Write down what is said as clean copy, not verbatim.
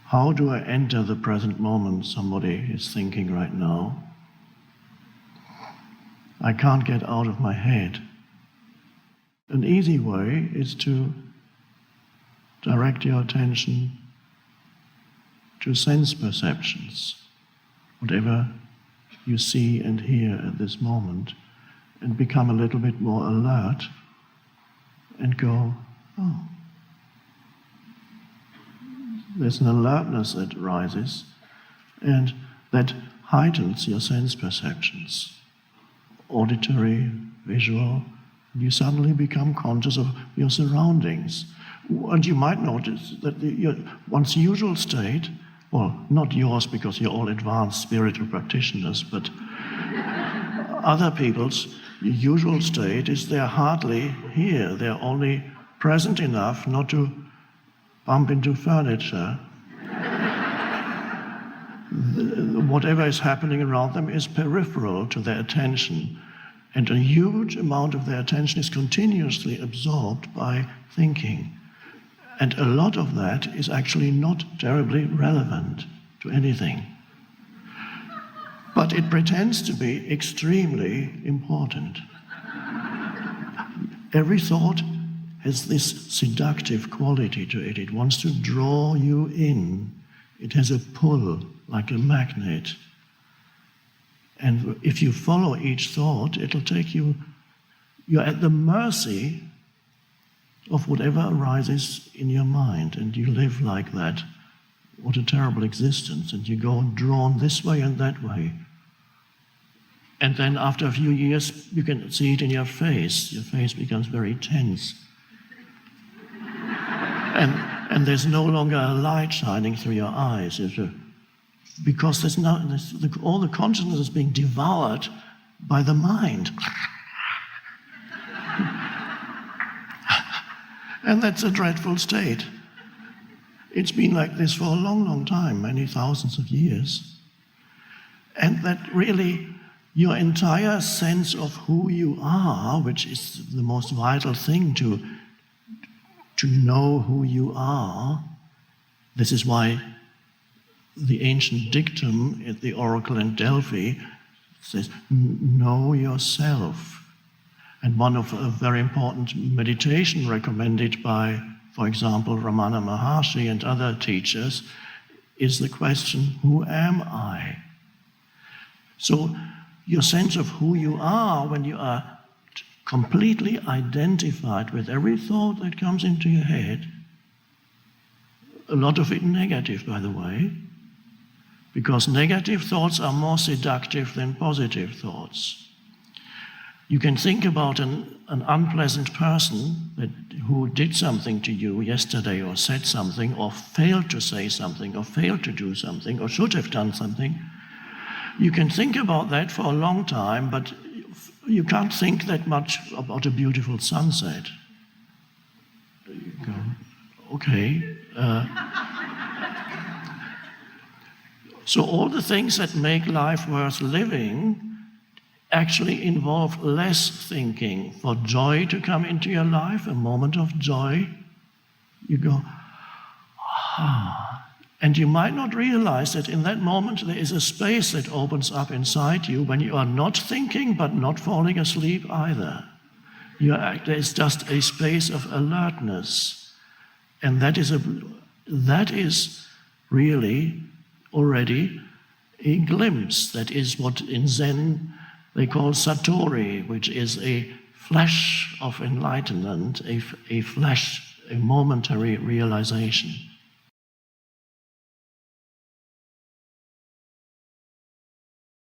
How do I enter the present moment, somebody is thinking right now. I can't get out of my head. An easy way is to direct your attention to sense perceptions, whatever you see and hear at this moment, and become a little bit more alert and go, oh, there's an alertness that rises and that heightens your sense perceptions, auditory, visual. You suddenly become conscious of your surroundings. And you might notice that your once usual state, well, not yours because you're all advanced spiritual practitioners, but other people's usual state is they're hardly here. They're only present enough not to bump into furniture. Whatever is happening around them is peripheral to their attention. And a huge amount of their attention is continuously absorbed by thinking. And a lot of that is actually not terribly relevant to anything. But it pretends to be extremely important. Every thought has this seductive quality to it. It wants to draw you in. It has a pull, like a magnet. And if you follow each thought, it'll take you, you're at the mercy of whatever arises in your mind, and you live like that. What a terrible existence. And you go drawn this way and that way. And then after a few years, you can see it in your face. Your face becomes very tense. And there's no longer a light shining through your eyes. Because all the consciousness is being devoured by the mind. And that's a dreadful state. It's been like this for a long, long time, many thousands of years. And that really, your entire sense of who you are, which is the most vital thing to know who you are. This is why the ancient dictum at the oracle in Delphi says, know yourself. And one of a very important meditation recommended by, for example, Ramana Maharshi and other teachers is the question, who am I? So your sense of who you are when you are completely identified with every thought that comes into your head, a lot of it negative, by the way, because negative thoughts are more seductive than positive thoughts. You can think about an unpleasant person who did something to you yesterday, or said something, or failed to say something, or failed to do something, or should have done something. You can think about that for a long time, but you can't think that much about a beautiful sunset. You go, okay. So all the things that make life worth living actually involve less thinking. For joy to come into your life, a moment of joy, you go, ah. And you might not realize that in that moment there is a space that opens up inside you when you are not thinking but not falling asleep either. There is just a space of alertness. And that is really already a glimpse. That is what in Zen they call satori, which is a flash of enlightenment, a flash, a momentary realization.